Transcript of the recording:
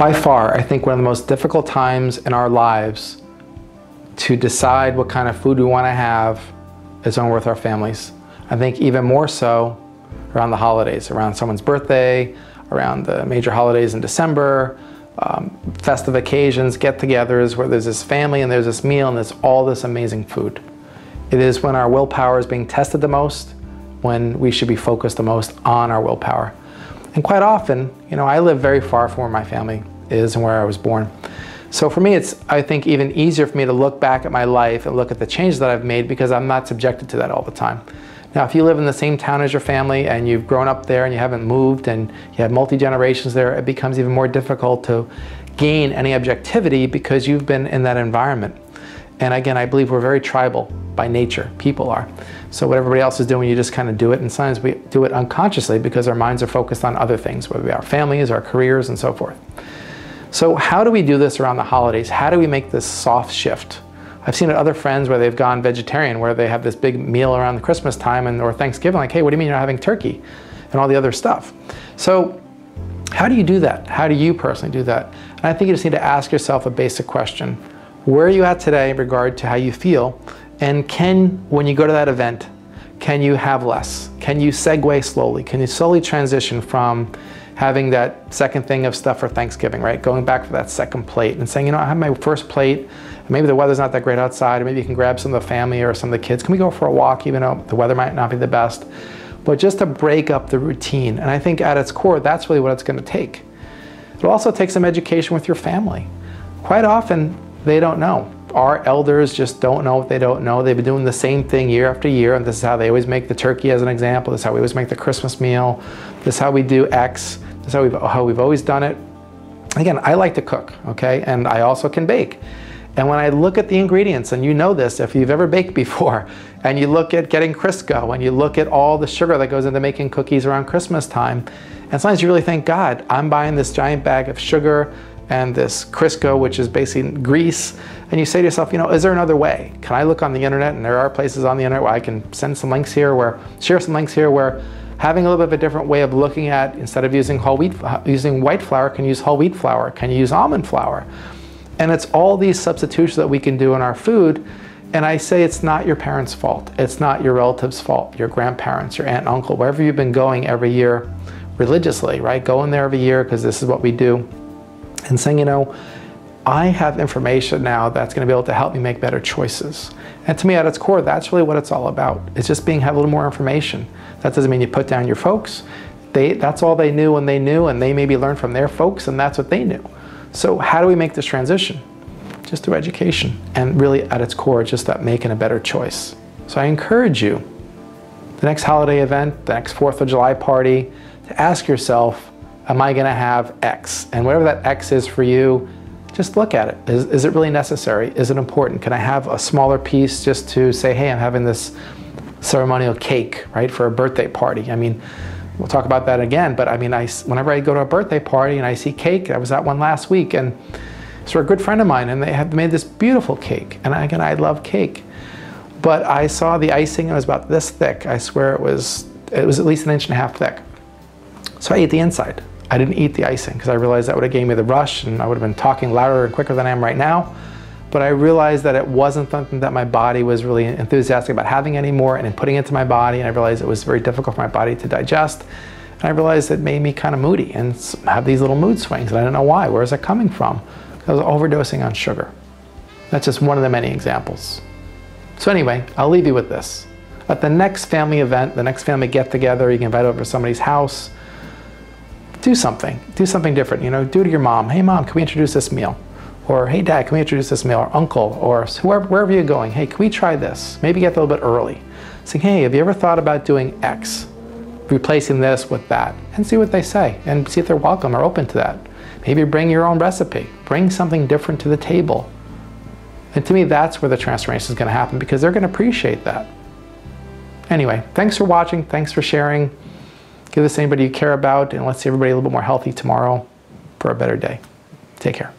By far, I think one of the most difficult times in our lives to decide what kind of food we want to have is when we're with our families. I think even more so around the holidays, around someone's birthday, around the major holidays in December, festive occasions, get-togethers where there's this family and there's this meal and there's all this amazing food. It is when our willpower is being tested the most, when we should be focused the most on our willpower. And quite often, you know, I live very far from where my family is and where I was born. So for me, it's, I think, even easier for me to look back at my life and look at the changes that I've made because I'm not subjected to that all the time. Now, if you live in the same town as your family and you've grown up there and you haven't moved and you have multi-generations there, it becomes even more difficult to gain any objectivity because you've been in that environment. And again, I believe we're very tribal by nature. People are. So what everybody else is doing, you just kind of do it. And sometimes we do it unconsciously because our minds are focused on other things, whether it be our families, our careers, and so forth. So how do we do this around the holidays? How do we make this soft shift? I've seen it other friends where they've gone vegetarian, where they have this big meal around the Christmas time or Thanksgiving, like, hey, what do you mean you're not having turkey? And all the other stuff. So how do you do that? How do you personally do that? And I think you just need to ask yourself a basic question. Where are you at today in regard to how you feel? And when you go to that event, can you have less? Can you segue slowly? Can you slowly transition from having that second thing of stuff for Thanksgiving, right? Going back for that second plate and saying, you know, I have my first plate, maybe the weather's not that great outside, or maybe you can grab some of the family or some of the kids. Can we go for a walk, even though the weather might not be the best? But just to break up the routine. And I think at its core, that's really what it's going to take. It'll also take some education with your family. Quite often, they don't know. Our elders just don't know what they don't know. They've been doing the same thing year after year, and this is how they always make the turkey as an example. This is how we always make the Christmas meal. This is how we do X. This is how we've always done it. Again, I like to cook, okay? And I also can bake. And when I look at the ingredients, and you know this if you've ever baked before, and you look at getting Crisco, and you look at all the sugar that goes into making cookies around Christmas time, and sometimes you really think, God, I'm buying this giant bag of sugar and this Crisco, which is basically grease, and you say to yourself, you know, is there another way? Can I look on the internet? And there are places on the internet where I can send some links here, share some links here where having a little bit of a different way of looking at, instead of using white flour, can use whole wheat flour, can you use almond flour? And it's all these substitutions that we can do in our food. And I say it's not your parents' fault. It's not your relatives' fault, your grandparents, your aunt and uncle, wherever you've been going every year religiously, right? Going there every year because this is what we do. And saying, you know, I have information now that's going to be able to help me make better choices. And to me, at its core, that's really what it's all about. It's just have a little more information. That doesn't mean you put down your folks. That's all they knew when they knew, and they maybe learned from their folks, and that's what they knew. So how do we make this transition? Just through education. And really, at its core, just that making a better choice. So I encourage you, the next holiday event, the next 4th of July party, to ask yourself, am I going to have X? And whatever that X is for you, just look at it. Is it really necessary? Is it important? Can I have a smaller piece just to say, hey, I'm having this ceremonial cake, right, for a birthday party? I mean, we'll talk about that again, but I mean, whenever I go to a birthday party and I see cake, I was at one last week, and it's for a good friend of mine, and they had made this beautiful cake. And again, I love cake. But I saw the icing, and it was about this thick. I swear it was at least 1.5 inches thick. So I ate the inside. I didn't eat the icing because I realized that would have gave me the rush and I would have been talking louder and quicker than I am right now. But I realized that it wasn't something that my body was really enthusiastic about having anymore and then putting it into my body. And I realized it was very difficult for my body to digest. And I realized it made me kind of moody and have these little mood swings. And I didn't know why. Where is that coming from? I was overdosing on sugar. That's just one of the many examples. So anyway, I'll leave you with this. At the next family event, the next family get-together, you can invite over to somebody's house. Do something different, you know, do to your mom. Hey mom, can we introduce this meal? Or hey dad, can we introduce this meal? Or uncle, or wherever you're going. Hey, can we try this? Maybe get there a little bit early. Saying, hey, have you ever thought about doing X? Replacing this with that, and see what they say, and see if they're welcome or open to that. Maybe bring your own recipe. Bring something different to the table. And to me, that's where the transformation is going to happen because they're going to appreciate that. Anyway, thanks for watching. Thanks for sharing. Give this to anybody you care about, and let's see everybody a little bit more healthy tomorrow for a better day. Take care.